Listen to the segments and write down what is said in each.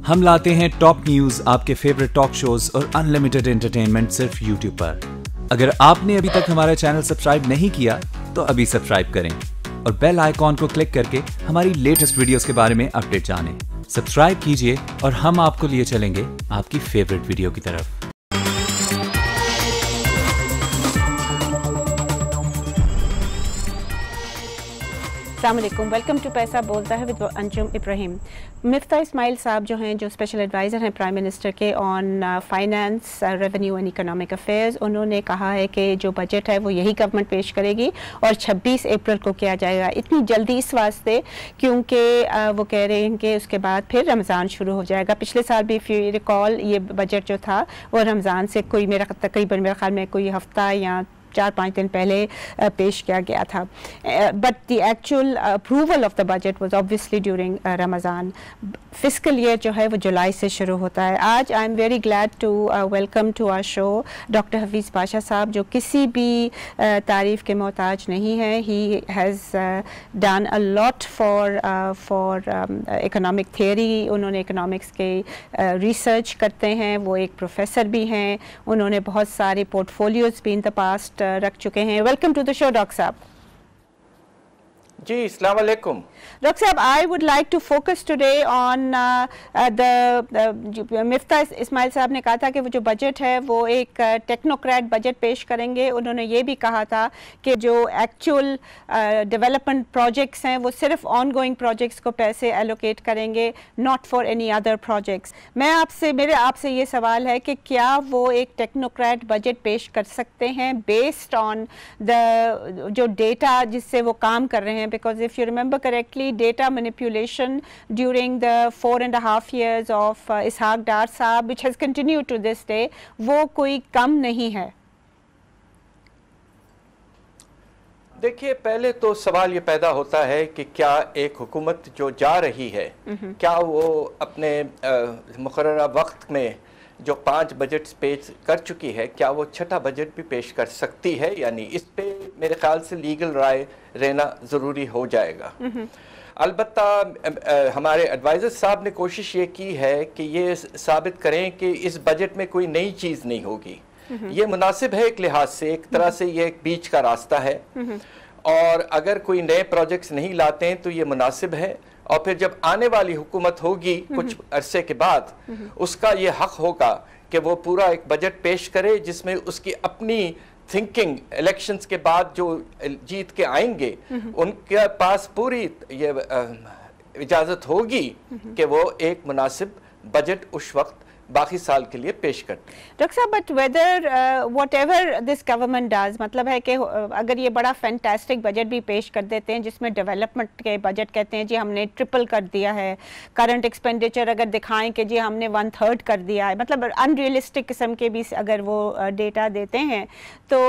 ہم لاتے ہیں ٹاپ نیوز، آپ کے فیوریٹ ٹاک شوز اور انلمیٹڈ انٹرٹینمنٹ صرف یوٹیوب پر۔ اگر آپ نے ابھی تک ہمارا چینل سبسکرائب نہیں کیا تو ابھی سبسکرائب کریں اور بیل آئیکن کو کلک کر کے ہماری لیٹسٹ ویڈیوز کے بارے میں اپڈیٹ جانیں۔ سبسکرائب کیجئے اور ہم آپ کو لیے چلیں گے آپ کی فیوریٹ ویڈیو کی طرف۔ السلام علیکم، ویلکم ٹو پیسہ بولتا ہے ود انجم ابراہیم۔ مفتاح اسماعیل صاحب جو ہیں، جو اسپیشل ایڈوائزر ہیں پرائم منسٹر کے on finance, revenue and economic affairs, انہوں نے کہا ہے کہ جو بجٹ ہے وہ یہی گورنمنٹ پیش کرے گی اور 26 اپریل کو کیا جائے گا۔ اتنی جلدی اس واسطے کیونکہ وہ کہہ رہے ہیں کہ اس کے بعد پھر رمضان شروع ہو جائے گا۔ پچھلے سال بھی if you recall یہ بجٹ جو تھا وہ رمضان سے کوئی تقریباً میرے خیال میں کوئی ہفتہ یا 4-5 دن پہلے پیش کیا گیا تھا، but the actual approval of the budget was obviously during Ramzan. Fiscal year جو ہے وہ جولائی سے شروع ہوتا ہے۔ آج I am very glad to welcome to our show doctor Hafeez Pasha صاحب، جو کسی بھی تعریف کے محتاج نہیں ہے۔ He has done a lot for economic theory, انہوں نے اکنامکس کے ریسرچ کرتے ہیں، وہ ایک پروفیسر بھی ہیں، انہوں نے بہت سارے پورٹ فولیوز بھی ان دا پاسٹ رکھ چکے ہیں۔ Welcome to the show doctor صاحب۔ جی السلام علیکم ڈاکٹر صاحب، I would like to focus today on Miftah Ismail صاحب نے کہا تھا کہ وہ جو بجٹ ہے وہ ایک ٹیکنوکریٹ بجٹ پیش کریں گے۔ انہوں نے یہ بھی کہا تھا کہ جو ایکچوئل ڈیولپمنٹ پروجیکٹس ہیں وہ صرف آن گوئنگ پروجیکٹس کو پیسے ایلوکیٹ کریں گے، not for any other projects. میرے آپ سے یہ سوال ہے کہ کیا وہ ایک ٹیکنوکریٹ بجٹ پیش کر سکتے ہیں بیسڈ آن جو ڈیٹا جس سے وہ کام کر رہے ہیں؟ Because if you remember correctly, data manipulation during the 4.5 years of Ishaq Dar Saab, which has continued to this day, وہ کوئی کم نہیں ہے۔ دیکھیے، پہلے تو سوال یہ پیدا ہوتا ہے کہ کیا ایک حکومت جو جا رہی ہے کیا وہ اپنے مقررہ وقت میں جو 5 بجٹس پیش کر چکی ہے، کیا وہ 6واں بجٹ بھی پیش کر سکتی ہے؟ یعنی اس پہ میرے خیال سے لیگل رائے رہنا ضروری ہو جائے گا۔ البتہ ہمارے ایڈوائزر صاحب نے کوشش یہ کی ہے کہ یہ ثابت کریں کہ اس بجٹ میں کوئی نئی چیز نہیں ہوگی۔ یہ مناسب ہے ایک لحاظ سے، ایک طرح سے یہ ایک بیچ کا راستہ ہے، اور اگر کوئی نئے پروجیکٹس نہیں لاتے ہیں تو یہ مناسب ہے، اور پھر جب آنے والی حکومت ہوگی کچھ عرصے کے بعد، اس کا یہ حق ہوگا کہ وہ پورا ایک بجٹ پیش کرے جس میں اس کی اپنی تھنکنگ، الیکشنز کے بعد جو جیت کے آئیں گے ان کے پاس پوری یہ اجازت ہوگی کہ وہ ایک مناسب بجٹ اس وقت باقی سال کے لیے پیش کرتے ہیں۔ ڈاکٹر صاحب، but weather what ever this government does, مطلب ہے کہ اگر یہ بڑا فینٹاسٹک بجٹ بھی پیش کر دیتے ہیں جس میں ڈیولپمنٹ کے بجٹ کہتے ہیں جی ہم نے ٹرپل کر دیا ہے، کرنٹ ایکسپینڈیچر اگر دکھائیں کہ جی ہم نے 1/3 کر دیا ہے، مطلب ان ریئلسٹک قسم کے بھی اگر وہ ڈیٹا دیتے ہیں تو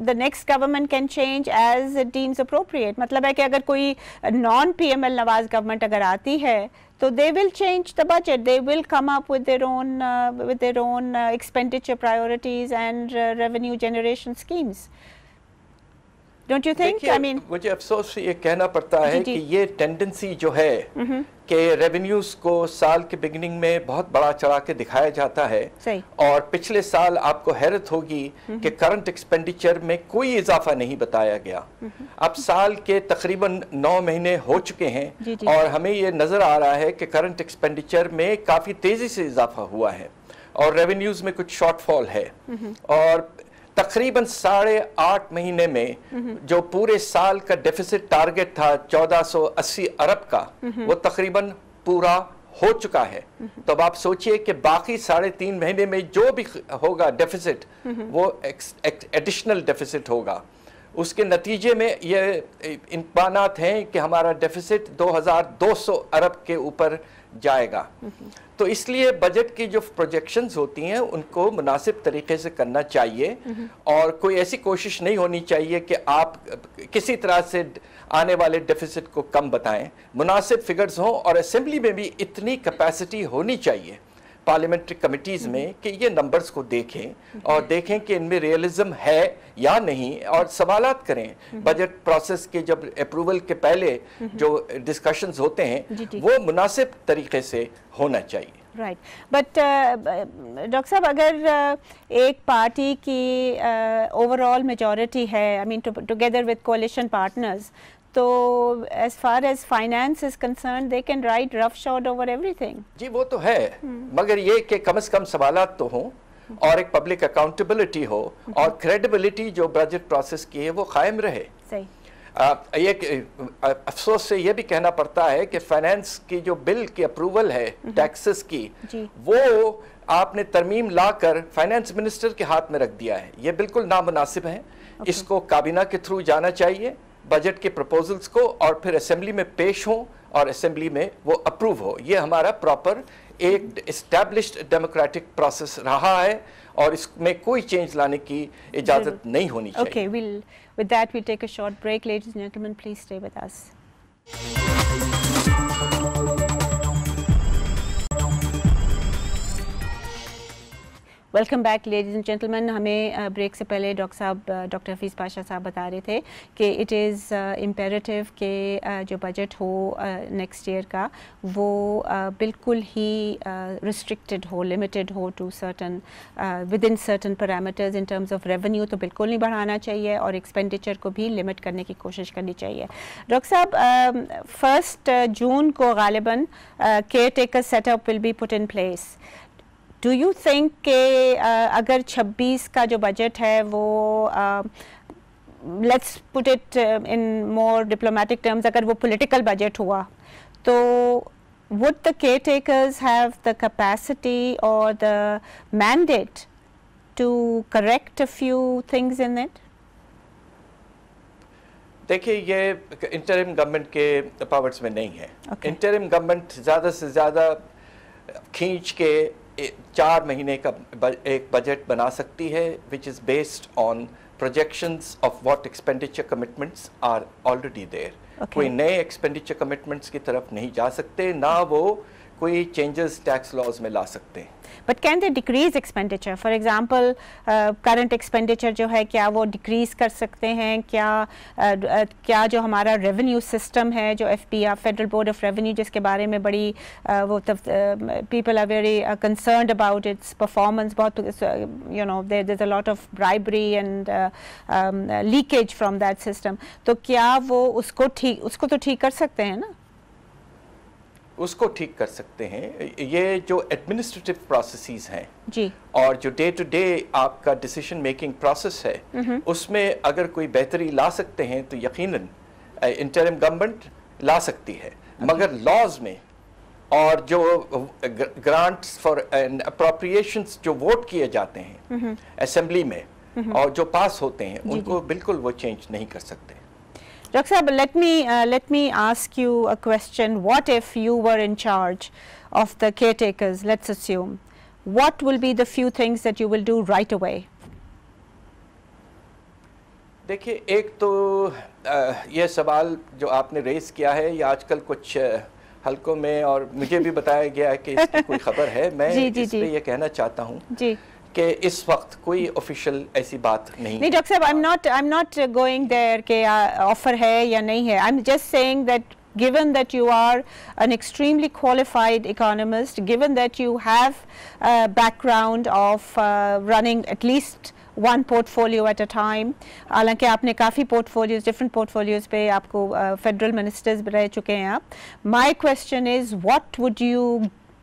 the next government can change as it deems appropriate. مطلب ہے کہ اگر کوئی نان PML نواز گورنمنٹ اگر آتی ہے تو they will change the budget, they will come up with their own expenditure priorities and revenue generation schemes. Don't you think? I mean, مجھے افسوس یہ کہنا پڑتا ہے کہ یہ ٹینڈنسی جو ہے کہ ریونیوز کو سال کے بگننگ میں بہت بڑا چڑھا کے دکھایا جاتا ہے، اور پچھلے سال آپ کو حیرت ہوگی کہ کرنٹ ایکسپینڈیچر میں کوئی اضافہ نہیں بتایا گیا۔ اب سال کے تقریباً 9 مہینے ہو چکے ہیں اور ہمیں یہ نظر آ رہا ہے کہ کرنٹ ایکسپینڈیچر میں کافی تیزی سے اضافہ ہوا ہے اور ریونیوز میں کچھ شارٹ فال ہے، اور تقریباً 8.5 مہینے میں جو پورے سال کا ڈیفیسٹ ٹارگٹ تھا 1480 ارب کا، وہ تقریباً پورا ہو چکا ہے۔ تو اب آپ سوچئے کہ باقی 3.5 مہینے میں جو بھی ہوگا ڈیفیسٹ، وہ ایڈیشنل ڈیفیسٹ ہوگا۔ اس کے نتیجے میں یہ امکانات ہیں کہ ہمارا ڈیفیسٹ 2200 ارب کے اوپر جائے گا۔ تو اس لیے بجٹ کی جو پروجیکشنز ہوتی ہیں ان کو مناسب طریقے سے کرنا چاہیے، اور کوئی ایسی کوشش نہیں ہونی چاہیے کہ آپ کسی طرح سے آنے والے ڈیفیسٹ کو کم بتائیں۔ مناسب فگرز ہوں، اور اسمبلی میں بھی اتنی کیپیسٹی ہونی چاہیے पार्लियामेंट्री कमिटीज़ में कि ये नंबर्स को देखें और देखें कि इनमें रियलिज्म है या नहीं, और सवालात करें। बजट प्रोसेस के जब अप्रूवल के पहले जो डिस्कशंस होते हैं वो मुनासिब तरीके से होना चाहिए। राइट, बट डॉक्टर साहब, अगर एक पार्टी की ओवरऑल मेजॉरिटी है, I mean together with कोalition partners, तो as far as finance is concerned they can write roughshod over everything. जी वो तो है, मगर ये कि कम से कम सवालात तो हों और एक पब्लिक अकाउंटेबिलिटी हो और क्रेडिबिलिटी जो बजट प्रोसेस की है वो कायम रहे। सही। ये अफसोस से ये भी कहना पड़ता है कि फाइनेंस की जो बिल की अप्रूवल है टैक्सेस की, वो आपने तरमीम लाकर फाइनेंस मिनिस्टर के हाथ में रख दिया है। ये बिल्कुल नामुनासिब है। इसको काबीना के थ्रू जाना चाहिए बजट के प्रपोजल्स को, और फिर असेंबली में पेश हो और असेंबली में वो अप्रूव हो। ये हमारा प्रॉपर एक एस्टैब्लिश्ड डेमोक्रेटिक प्रोसेस रहा है और इसमें कोई चेंज लाने की इजाजत नहीं होनी चाहिए। Okay, with that we'll take a short break. Ladies and gentlemen, please stay with us. Welcome back ladies and gentleman. हमें ब्रेक से पहले डॉक्टर साहब, डॉक्टर हफीज़ पाशा साहब बता रहे थे कि इट इज़ इम्पेरेटिव कि जो बजट हो नेक्स्ट ईयर का वो बिल्कुल ही रिस्ट्रिक्टेड हो, लिमिटेड हो to certain within certain parameters. In terms of revenue तो बिल्कुल नहीं बढ़ाना चाहिए और एक्सपेंडिचर को भी लिमिट करने की कोशिश करनी चाहिए। डॉक्टर साहब, 1 जून को गालिबन caretaker setup will be put in place. Do you think कि अगर 26 का जो बजट है वो let's put it in more diplomatic terms, अगर वो पॉलिटिकल बजट हुआ तो would the caretakers have the capacity or the mandate to correct a few things in it? देखिए, ये इंटरिम गवर्नमेंट के पावर्स में नहीं है। इंटरिम गवर्नमेंट ज़्यादा से ज़्यादा खींच के 4 महीने का एक बजट बना सकती है which is based on projections of what expenditure commitments are already there. कोई नए expenditure commitments की तरफ नहीं जा सकते, ना वो कोई changes tax laws में ला सकते हैं। But can they decrease expenditure? For example, current expenditure जो है क्या वो decrease कर सकते हैं? क्या जो हमारा revenue system है, जो FBR Federal Board of Revenue, जिसके बारे में बड़ी वो people are very concerned about its performance, बहुत you know there's a lot of bribery and leakage from that system. तो क्या वो उसको तो ठीक कर सकते हैं ना? उसको ठीक कर सकते हैं। ये जो एडमिनिस्ट्रेटिव प्रोसेसेस हैं जी, और जो डे टू डे आपका डिसीजन मेकिंग प्रोसेस है, उसमें अगर कोई बेहतरी ला सकते हैं तो यकीनन इंटरिम गवर्नमेंट ला सकती है। मगर लॉज में और जो ग्रांट्स फॉर अप्रोप्रिएशंस जो वोट किए जाते हैं असेंबली में और जो पास होते हैं, उनको बिल्कुल वो चेंज नहीं कर सकते। Dr. Saab, let me ask you a question. What if you were in charge of the caretakers, let's assume? What will be the few things that you will do right away? देखिए, एक तो ये सवाल जो आपने race किया है, ये आजकल कुछ हलकों में और मुझे भी बताया गया है कि इसकी कोई खबर है। मैं इस पे ये कहना चाहता हूँ कि इस वक्त कोई ऑफिशियल ऐसी बात नहीं डॉक्टर साहब, I am not going there कि ऑफर है या नहीं है। I am just saying that given that you are an extremely qualified economist, given that you have a background of running at least one portfolio at a time, हालांकि आपने काफ़ी portfolios, different portfolios पे आपको federal ministers रह चुके हैं आप। My question is,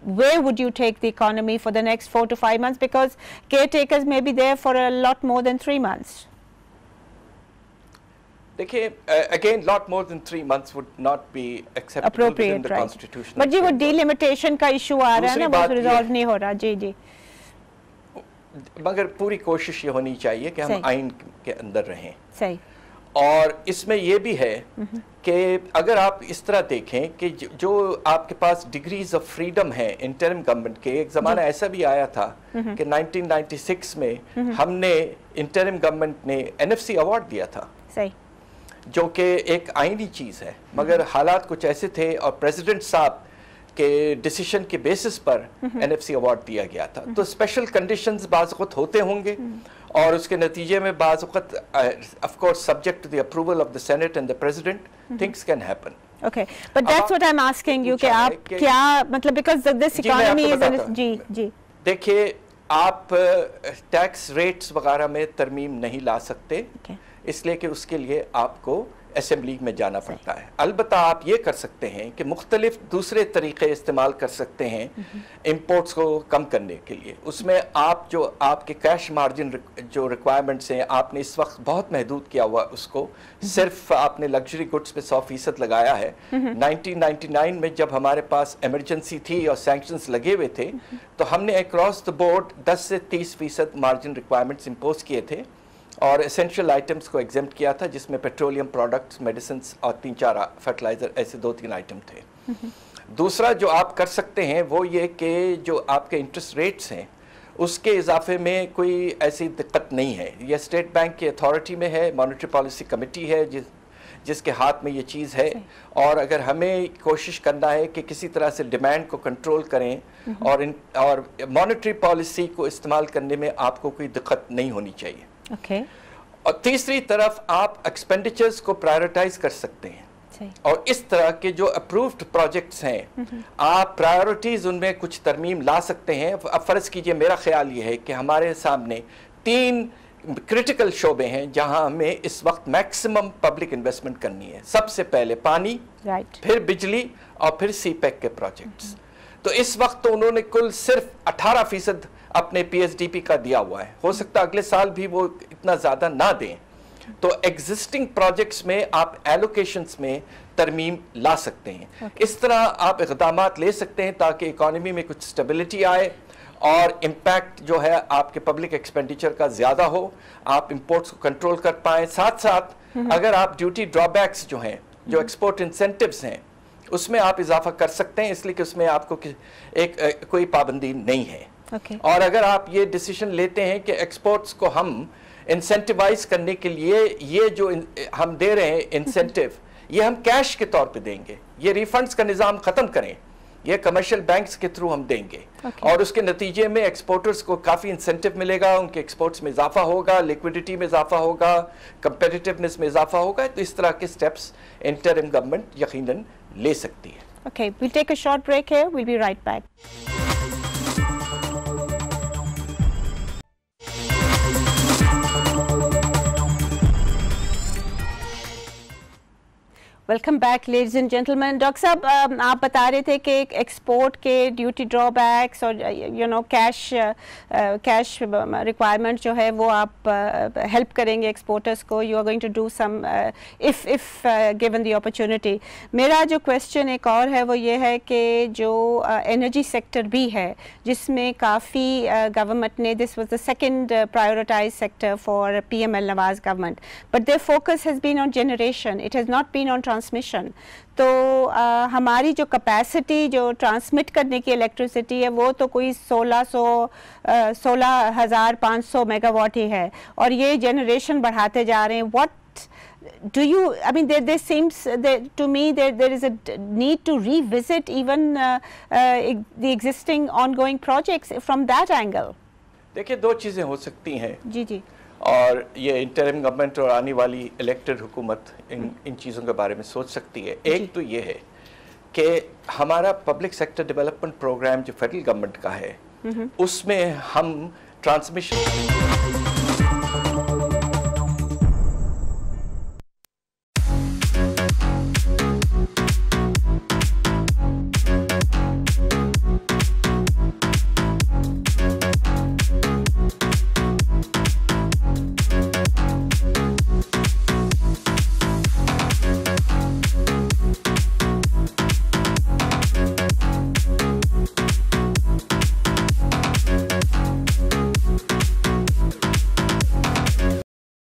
where would you take the economy for the next 4 to 5 months, because caretakers may be there for a lot more than 3 months? देखिए, again, lot more than 3 months would not be acceptable within the constitution. But जी वो delimitation का issue आ रहा है ना, वो resolve नहीं हो रहा। जी जी, मगर पूरी कोशिश ये होनी चाहिए कि हम आइन के अंदर रहें। सही। और इसमें ये भी है कि अगर आप इस तरह देखें कि जो आपके पास डिग्रीज ऑफ फ्रीडम है इंटरिम गवर्नमेंट के, एक ज़माना ऐसा भी आया था कि 1996 में हमने इंटरिम गवर्नमेंट ने NFC अवार्ड दिया था, सही, जो कि एक आईनी चीज़ है। मगर हालात कुछ ऐसे थे और प्रेसिडेंट साहब के डिसीजन के बेसिस पर NFC अवार्ड दिया गया था। तो स्पेशल कंडीशंस बाज़ वक़्त होते होंगे और उसके नतीजे में बाज़ वक़्त of course subject to the approval of the senate and the president things can happen. Okay, but that's what I'm asking you कि आप क्या मतलब because this economy is जी देखिए आप टैक्स रेट्स वगैरह में तरमीम नहीं ला सकते, इसलिए कि उसके लिए आपको असेंबली में जाना पड़ता है। अलबत्ता आप ये कर सकते हैं कि मुख्तलिफ दूसरे तरीक़े इस्तेमाल कर सकते हैं इंपोर्ट्स को कम करने के लिए। उसमें आप जो आपके कैश मार्जिन जो रिक्वायरमेंट्स हैं आपने इस वक्त बहुत महदूद किया हुआ, उसको सिर्फ आपने लग्जरी गुड्स पे 100% लगाया है। 1999 में जब हमारे पास एमरजेंसी थी और सैंक्शंस लगे हुए थे तो हमने अक्रॉस द बोर्ड 10 से 30% मार्जिन रिक्वायरमेंट्स इम्पोज किए थे और एसेंशियल आइटम्स को एग्जेम्प्ट किया था, जिसमें पेट्रोलियम प्रोडक्ट्स, मेडिसिन्स और 3-4 फर्टिलाइज़र, ऐसे 2-3 आइटम थे। दूसरा जो आप कर सकते हैं वो ये कि जो आपके इंटरेस्ट रेट्स हैं उसके इजाफे में कोई ऐसी दिक्कत नहीं है। ये स्टेट बैंक की अथॉरिटी में है, मॉनेटरी पॉलिसी कमेटी है जिसके हाथ में ये चीज़ है, और अगर हमें कोशिश करना है कि किसी तरह से डिमांड को कंट्रोल करें और मॉनेटरी पॉलिसी को इस्तेमाल करने में आपको कोई दिक्कत नहीं होनी चाहिए। और तीसरी तरफ आप एक्सपेंडिचर्स को प्रायोरिटाइज कर सकते हैं और इस तरह के जो अप्रूव्ड प्रोजेक्ट्स हैं आप प्रायोरिटीज उनमें कुछ तरमीम ला सकते हैं। अब फर्ज कीजिए मेरा ख्याल ये है कि हमारे सामने 3 क्रिटिकल शोबे हैं जहां हमें इस वक्त मैक्सिमम पब्लिक इन्वेस्टमेंट करनी है। सबसे पहले पानी, फिर बिजली और फिर सीपैक के प्रोजेक्ट्स। तो इस वक्त तो उन्होंने कुल सिर्फ 18% अपने PSDP का दिया हुआ है, हो सकता है अगले साल भी वो इतना ज़्यादा ना दें। तो एग्जिस्टिंग प्रोजेक्ट्स में आप एलोकेशंस में तरमीम ला सकते हैं। इस तरह आप इक़दामात ले सकते हैं ताकि इकॉनमी में कुछ स्टेबिलिटी आए और इम्पैक्ट जो है आपके पब्लिक एक्सपेंडिचर का ज़्यादा हो, आप इंपोर्ट्स को कंट्रोल कर पाएँ। साथ साथ अगर आप ड्यूटी ड्रॉबैक्स जो हैं, जो एक्सपोर्ट इंसेंटिव्स हैं, उसमें आप इजाफा कर सकते हैं, इसलिए कि उसमें आपको कोई पाबंदी नहीं है। और अगर आप ये डिसीजन लेते हैं कि एक्सपोर्ट्स को हम इंसेंटिवाइज करने के लिए ये जो हम दे रहे हैं इंसेंटिव, ये हम कैश के तौर पे देंगे, ये रिफंड्स का निज़ाम ख़त्म करें, ये कमर्शियल बैंक्स के थ्रू हम देंगे और उसके नतीजे में एक्सपोर्टर्स को काफ़ी इंसेंटिव मिलेगा, उनके एक्सपोर्ट्स में इजाफा होगा, लिक्विडिटी में इजाफा होगा, कंपेटिटिवनेस में इजाफा होगा। तो इस तरह के स्टेप्स इंटरिम गवर्नमेंट यकीनन ले सकती है। Okay, we'll take a short break here. We'll be right back. Welcome back ladies and gentleman. Doctor साहब आप बता रहे थे कि एक्सपोर्ट के ड्यूटी ड्रॉबैक्स और कैश रिक्वायरमेंट जो है वो आप हेल्प करेंगे एक्सपोर्टर्स को। You are going to do some if given the opportunity. मेरा जो क्वेश्चन एक और है वो ये है कि जो एनर्जी सेक्टर भी है जिसमें काफ़ी गवर्नमेंट ने, this was the second prioritize sector for PML Nawaz government, but their focus has been on generation, it has not been on transmission. तो हमारी जो कैपेसिटी जो ट्रांसमिट करने की इलेक्ट्रिसिटी है वो तो कोई 16,500 मेगावाट ही है और ये जनरेशन बढ़ाते जा रहे हैं। What do you, I mean there seems to me there is a need to revisit even the existing ongoing projects from that angle. देखिए 2 चीज़ें हो सकती हैं जी और ये इंटरिम गवर्नमेंट और आने वाली इलेक्टेड हुकूमत इन चीज़ों के बारे में सोच सकती है। एक तो ये है कि हमारा पब्लिक सेक्टर डेवलपमेंट प्रोग्राम जो फेडरल गवर्नमेंट का है उसमें हम ट्रांसमिशन